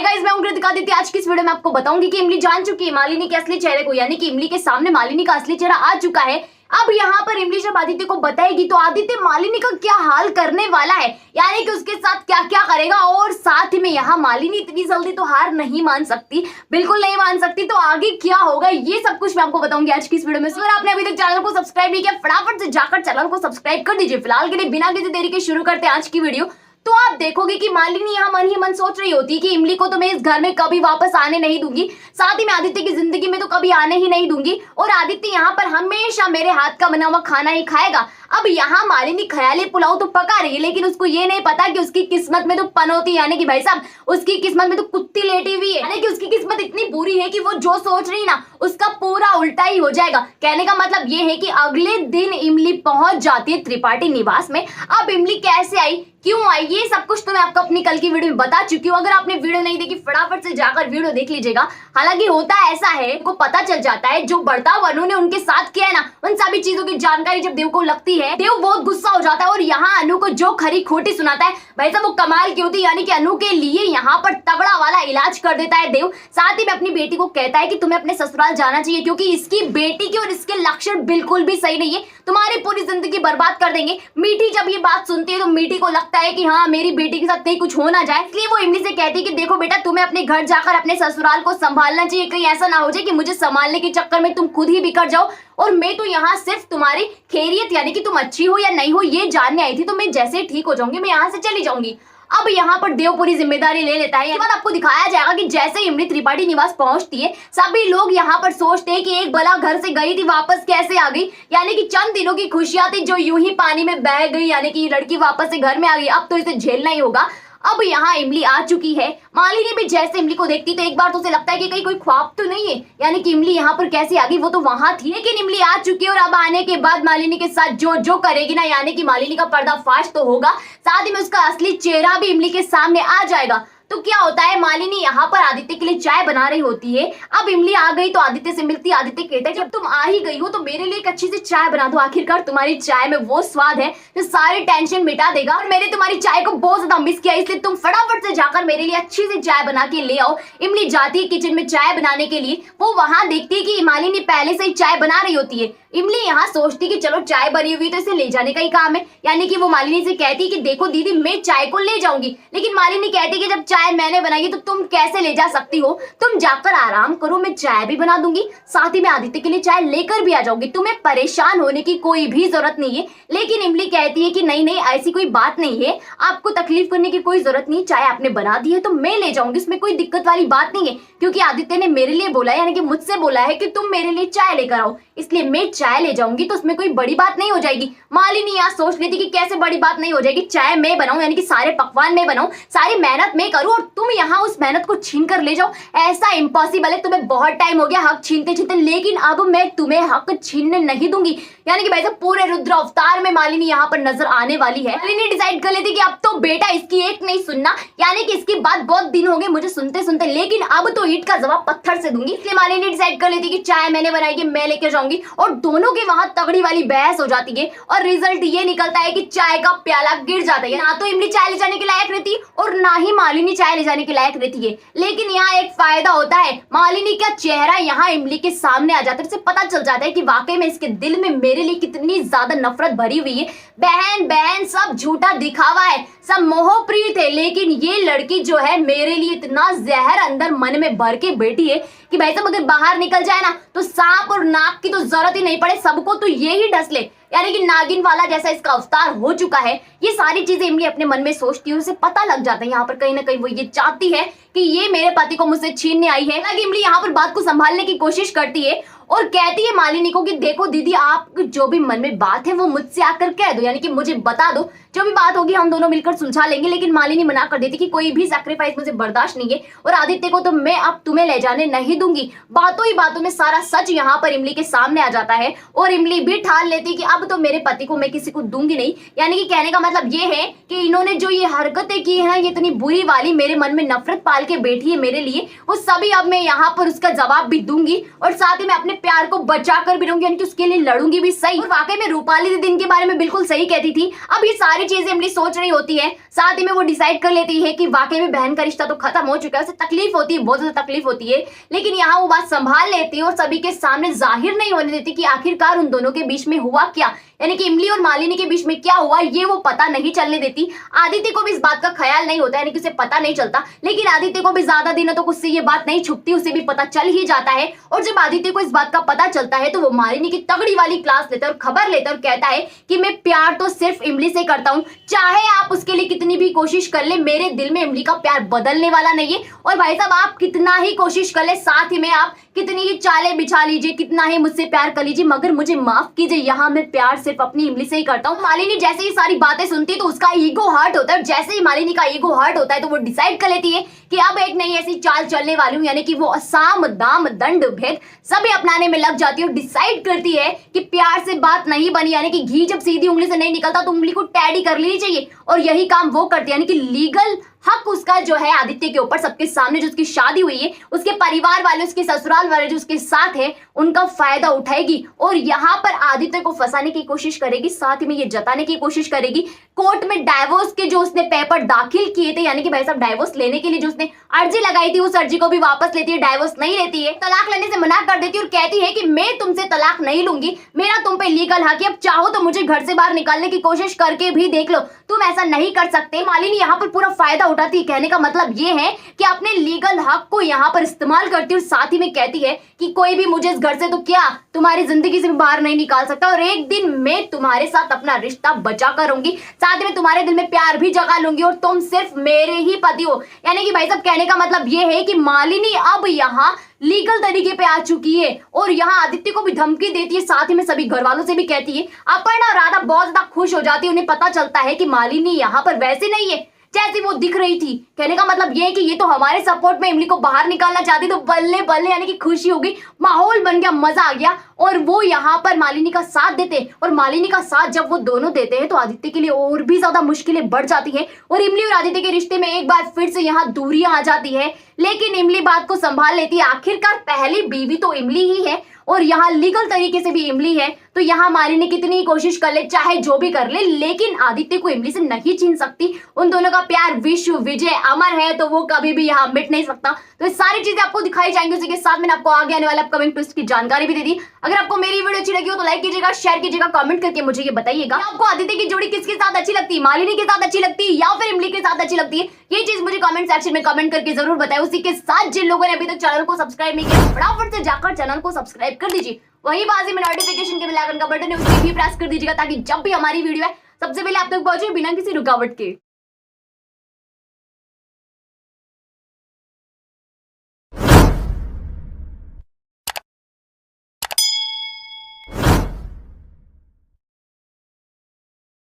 Hi guys, मैं कृतिका आदित्य। आज की इस वीडियो में आपको बताऊंगी कि इमली जान चुकी है मालिनी के असली चेहरे को, यानी कि इमली के सामने मालिनी का असली चेहरा आ चुका है। अब यहाँ पर इमली जब आदित्य को बताएगी तो आदित्य मालिनी का क्या हाल करने वाला है, यानी कि उसके साथ क्या क्या करेगा। और साथ ही में यहाँ मालिनी इतनी जल्दी तो हार नहीं मान सकती, बिल्कुल नहीं मान सकती। तो आगे क्या होगा ये सब कुछ मैं आपको बताऊंगी आज की इस वीडियो में। अगर आपने अभी तक चैनल को सब्सक्राइब नहीं किया, फटाफट से जाकर चैनल को सब्सक्राइब कर दीजिए। फिलहाल के लिए बिना किसी देरी के शुरू करते हैं आज की वीडियो। तो आप देखोगे कि मालिनी यहाँ मन ही मन सोच रही होती है कि इमली को तो मैं इस घर में कभी वापस आने नहीं दूंगी, साथ ही मैं आदित्य की जिंदगी में तो कभी आने ही नहीं दूंगी, और आदित्य यहाँ पर हमेशा मेरे हाथ का बना हुआ खाना ही खाएगा। अब यहाँ मालिनी ख्याली पुलाव तो पका रही है, लेकिन उसको ये नहीं पता कि उसकी किस्मत में तो पनौती, यानी कि भाई साहब उसकी किस्मत में तो कुत्ती लेटी हुई है, यानी कि उसकी किस्मत इतनी बुरी है कि वो जो सोच रही ना उसका पूरा उल्टा ही हो जाएगा। कहने का मतलब ये है कि अगले दिन इमली पहुंच जाती है त्रिपाठी निवास में। अब इमली कैसे आई, क्यों आई, ये सब कुछ तो मैं आपको अपनी कल की वीडियो में बता चुकी हूँ। अगर आपने वीडियो नहीं देखी फटाफट से जाकर वीडियो देख लीजिएगा। हालांकि होता ऐसा है, उनको पता चल जाता है जो बर्ताव अनु ने उनके साथ किया है ना, उन सभी चीजों की जानकारी जब देव को लगती है, देव बहुत गुस्सा हो जाता है और यहाँ अनु को जो खरी खोटी सुनाता है भाई साहब वो कमाल की होती है, यानी कि अनु के लिए यहाँ पर तगड़ा वाला इलाज कर देता है देव। साथ ही में अपनी बेटी को कहता है कि तुम्हें अपने ससुराल जाना चाहिए, क्योंकि इसकी बेटी की और इसके लक्षण बिल्कुल भी सही नहीं है, तुम्हारी पूरी जिंदगी बर्बाद कर देंगे। मीठी जब ये बात सुनती है तो मीठी को लगता है कि हाँ मेरी बेटी के साथ कहीं कुछ हो ना जाए, इसलिए वो इमली से कहती है कि देखो बेटा, तुम्हें अपने घर जाकर अपने ससुराल को संभालना चाहिए। कहीं ऐसा ना हो जाए कि मुझे संभालने के चक्कर में तुम खुद ही बिखर जाओ, और मैं तो यहाँ सिर्फ तुम्हारी खैरियत, यानी कि तुम अच्छी हो या नहीं हो ये जानने आई थी। तो मैं जैसे ठीक हो जाऊंगी मैं यहाँ से चली जाऊंगी। अब यहाँ पर देव पूरी जिम्मेदारी ले लेता है। इसके बाद आपको दिखाया जाएगा कि जैसे इमली त्रिपाठी निवास पहुंचती है, सभी लोग यहाँ पर सोचते हैं कि एक बला घर से गई थी वापस कैसे आ गई, यानी कि चंद दिनों की खुशियां थी जो यूं ही पानी में बह गई, यानी कि लड़की वापस से घर में आ गई। अब तो इसे झेलना ही होगा। अब यहाँ इमली आ चुकी है। मालिनी भी जैसे इमली को देखती तो एक बार तो उसे लगता है कि कहीं कोई ख्वाब तो नहीं है, यानी कि इमली यहाँ पर कैसे आ गई, वो तो वहां थी। लेकिन इमली आ चुकी है और अब आने के बाद मालिनी के साथ जो जो करेगी ना, यानी कि मालिनी का पर्दाफाश तो होगा, साथ ही में उसका असली चेहरा भी इमली के सामने आ जाएगा। तो क्या होता है, मालिनी यहाँ पर आदित्य के लिए चाय बना रही होती है। अब इमली आ गई तो आदित्य से मिलती है। आदित्य कहता है जब तुम आ ही गई हो तो मेरे लिए एक अच्छी सी चाय बना दो, आखिरकार तुम्हारी चाय में वो स्वाद है जो सारी टेंशन मिटा देगा, और मैंने तुम्हारी चाय को बहुत ज्यादा मिस किया, इसलिए तुम फटाफट से जाकर मेरे लिए अच्छी सी चाय बना के ले आओ। इमली जाती है किचन में चाय बनाने के लिए। वो वहां देखती है कि मालिनी पहले से ही चाय बना रही होती है। इमली यहाँ सोचती कि चलो चाय बनी हुई तो इसे ले जाने का ही काम है, यानी कि वो मालिनी से कहती कि देखो दीदी मैं चाय को ले जाऊंगी, लेकिन मालिनी कहती कि जब चाय मैंने बनाई तो तुम कैसे ले जा सकती हो, तुम जाकर आराम करो, मैं चाय भी बना दूंगी, साथ ही मैं आदित्य के लिए चाय लेकर भी आ जाऊंगी, तुम्हें परेशान होने की कोई भी जरूरत नहीं है। लेकिन इमली कहती है कि नहीं नहीं ऐसी कोई बात नहीं है, आपको तकलीफ करने की कोई जरूरत नहीं, चाय आपने बना दी है तो मैं ले जाऊंगी, इसमें कोई दिक्कत वाली बात नहीं है, क्योंकि आदित्य ने मेरे लिए बोला है, यानी कि मुझसे बोला है कि तुम मेरे लिए चाय लेकर आओ, इसलिए मैं चाय ले जाऊंगी, तो उसमें कोई बड़ी बात नहीं हो जाएगी। मालिनी यहाँ सोच लेती कि कैसे बड़ी बात नहीं हो जाएगी, चाय मैं बनाऊं, यानी कि सारे पकवान मैं बनाऊं, सारी मेहनत मैं करूं, और तुम यहाँ उस मेहनत को छीन कर ले जाओ, ऐसा इम्पॉसिबल है। तुम्हें बहुत टाइम हो गया हक छीनते छीनते, लेकिन अब मैं तुम्हें हक छीनने नहीं दूंगी, यानी कि भाई साहब पूरे रुद्र अवतार में मालिनी यहाँ पर नजर आने वाली है। मालिनी डिसाइड कर लेती कि अब तो बेटा इसकी एक नहीं सुनना, यानी कि इसकी बात बहुत दिन हो गए मुझे सुनते सुनते, लेकिन अब तो ईंट का जवाब पत्थर से दूंगी। इसलिए मालिनी डिसाइड कर लेती कि चाय मैंने बनाई मैं लेकर जाऊंगी, और दोनों के वहां तगड़ी वाली बहस हो जाती है, और रिजल्ट ये निकलता है कि चाय का प्याला गिर जाता है। ना तो इमली चाय ले जाने के लायक रहती और ना ही मालिनी चाय ले जाने के लायक रहती है। लेकिन यहाँ एक फायदा होता है, मालिनी का चेहरा यहाँ इमली के सामने आ जाता है, उसे पता चल जाता है कि वाकई में इसके दिल में मेरे लिए कितनी ज्यादा नफरत भरी हुई है। बहन बहन सब झूठा दिखावा है, सब मोहप्रीत है, लेकिन ये लड़की जो है मेरे लिए इतना जहर अंदर मन में भर के बैठी है कि भाई साहब अगर बाहर निकल जाए ना तो सांप और नाक की तो जरूरत ही नहीं पड़े, सबको तो ये ही डस ले, यानी कि नागिन वाला जैसा इसका अवतार हो चुका है। ये सारी चीजें इमली अपने मन में सोचती है, उसे पता लग जाता है यहाँ पर कहीं ना कहीं वो ये चाहती है कि ये मेरे पति को मुझसे छीनने आई है। हालांकि इमली यहाँ पर बात को संभालने की कोशिश करती है और कहती है मालिनी को कि देखो दीदी आप जो भी मन में बात है वो मुझसे आकर कह दो, यानी कि मुझे बता दो, जो भी बात होगी हम दोनों मिलकर सुलझा लेंगे। लेकिन मालिनी मना कर देती कि कोई भी सैक्रिफाइस मुझे बर्दाश्त नहीं है, और आदित्य को तो मैं अब तुम्हें ले जाने नहीं दूंगी। बातों ही बातों में सारा सच यहाँ पर इमली के सामने आ जाता है, और इमली भी ठान लेती कि अब तो मेरे पति को मैं किसी को दूंगी नहीं, यानी कि कहने का मतलब ये है कि इन्होंने जो ये हरकतें की हैं ये इतनी बुरी वाली मेरे मन में नफरत पाल निकाल के बैठी है मेरे लिए, वो सभी अब मैं यहाँ पर उसका जवाब भी दूंगी और साथ ही मैं अपने प्यार को बचा कर भी रहूंगी, यानी कि उसके लिए लड़ूंगी भी सही। और वाकई में रूपाली दीदी इनके बारे में बिल्कुल सही कहती थी। अब ये सारी चीजें इमली सोच रही होती है, साथ ही में वो डिसाइड कर लेती है कि वाकई में बहन का रिश्ता तो खत्म हो चुका है, उसे तकलीफ होती है, बहुत ज्यादा तकलीफ होती है, लेकिन यहाँ वो बात संभाल लेती है और सभी के सामने जाहिर नहीं होने देती कि आखिरकार उन दोनों के बीच में हुआ क्या, यानी कि इमली और मालिनी के बीच में क्या हुआ ये वो पता नहीं चलने देती। आदित्य को भी इस बात का ख्याल नहीं होता, यानी कि उसे पता नहीं चलता, लेकिन आदित्य को भी ज्यादा दिनों तक उससे ये बात नहीं छुपती, उसे भी पता चल ही जाता है। और जब आदित्य को इस बात का पता चलता है तो वो मालिनी की तगड़ी वाली क्लास लेता है और खबर लेता है और कहता है कि मैं प्यार तो सिर्फ इमली से करता हूँ, चाहे आप उसके लिए कितनी भी कोशिश कर ले, मेरे दिल में इमली का प्यार बदलने वाला नहीं है। और भाई साहब आप कितना ही कोशिश कर ले, साथ ही में आप कितनी ही चालें बिछा लीजिए, कितना ही मुझसे प्यार कर लीजिए, मगर मुझे माफ कीजिए, यहाँ मैं प्यार सिर्फ अपनी इमली से ही करता हूँ। मालिनी जैसे ही सारी बातें सुनती है तो उसका ईगो हर्ट होता है, और जैसे ही मालिनी का ईगो हर्ट होता है तो वो डिसाइड कर लेती है कि अब एक नई ऐसी चाल चलने वाली हूँ, यानी कि वो साम दाम दंड भेद सभी अपनाने में लग जाती है और डिसाइड करती है कि प्यार से बात नहीं बनी, यानी कि घी जब सीधी उंगली से नहीं निकलता तो उंगली को टैडी कर लेनी चाहिए, और यही काम वो करती है, यानी कि लीगल हक उसका जो है आदित्य के ऊपर, सबके सामने जो उसकी शादी हुई है, उसके परिवार वाले, उसके ससुराल वाले जो उसके साथ है, उनका फायदा उठाएगी और यहाँ पर आदित्य को फंसाने की कोशिश करेगी, साथ ही में ये जताने की कोशिश करेगी कोर्ट में डाइवोर्स के जो उसने पेपर दाखिल किए थे, यानी कि भाई साहब डाइवोर्स लेने के लिए जो उसने अर्जी लगाई थी उस अर्जी को भी वापस लेती है, डाइवोर्स नहीं लेती है, तलाक लेने से मना कर देती है और कहती है कि मैं तुमसे तलाक नहीं लूंगी, मेरा तुम पे लीगल हक है, अब चाहो तो मुझे घर से बाहर निकालने की कोशिश करके भी देख लो, तुम ऐसा नहीं कर सकते। मालिनी यहाँ पर पूरा फायदा उठाती है, कहने का मतलब ये है कि अपने लीगल हक को यहाँ पर इस्तेमाल करती है और साथ ही में कहती है कि कोई भी मुझे इस घर से तो क्या तुम्हारी जिंदगी से भी बाहर नहीं निकाल सकता, और एक दिन मैं तुम्हारे साथ अपना रिश्ता बचा कर रहूंगी, साथ ही में तुम्हारे दिल में प्यार भी जगा लूंगी और तुम सिर्फ मेरे ही पति हो। यानी कि भाई साहब कहने का मतलब ये है कि मालिनी अब यहाँ लीगल तरीके पे आ चुकी है और यहाँ आदित्य को भी धमकी देती है, साथ ही में सभी घर वालों से भी कहती है। अपर्णा और राधा बहुत ज्यादा खुश हो जाती है, उन्हें पता चलता है कि मालिनी यहाँ पर वैसे नहीं है जैसी वो दिख रही थी। कहने का मतलब ये है कि ये तो हमारे सपोर्ट में इमली को बाहर निकालना चाहती, तो बल्ले बल्ले यानी कि खुशी हो गई, माहौल बन गया, मजा आ गया और वो यहाँ पर मालिनी का साथ देते। और मालिनी का साथ जब वो दोनों देते हैं तो आदित्य के लिए और भी ज्यादा मुश्किलें बढ़ जाती है और इमली और आदित्य के रिश्ते में एक बार फिर से यहाँ दूरियां आ जाती है, लेकिन इमली बात को संभाल लेती है। आखिरकार पहली बीवी तो इमली ही है और यहाँ लीगल तरीके से भी इमली है, तो यहाँ मालिनी कितनी ही कोशिश कर ले, चाहे जो भी कर ले, लेकिन आदित्य को इमली से नहीं छीन सकती। उन दोनों का प्यार विश्व विजय अमर है, तो वो कभी भी यहाँ मिट नहीं सकता। तो ये सारी चीजें आपको दिखाई जाएंगी, उसी के साथ मैंने आपको आगे आने वाले अपकमिंग ट्विस्ट की जानकारी भी दे दी। अगर आपको मेरी वीडियो अच्छी लगी हो तो लाइक कीजिएगा, शेयर कीजिएगा, कमेंट करके मुझे ये बताइएगा आपको आदित्य की जोड़ी किसके साथ अच्छी लगती है, मालिनी के साथ अच्छी लगती है या फिर इमली के साथ अच्छी लगती है। ये चीज मुझे कमेंट सेक्शन में कमेंट करके जरूर बताएं। उसी के साथ जिन लोगों ने अभी तक चैनल को सब्सक्राइब नहीं किया, फटाफट से जाकर चैनल को सब्सक्राइब कर दीजिए, वही बाजू में नोटिफिकेशन के बेल आइकन का बटन है उसे भी प्रेस कर दीजिएगा, ताकि जब भी हमारी वीडियो है सबसे पहले आप तक पहुंचे बिना किसी रुकावट के।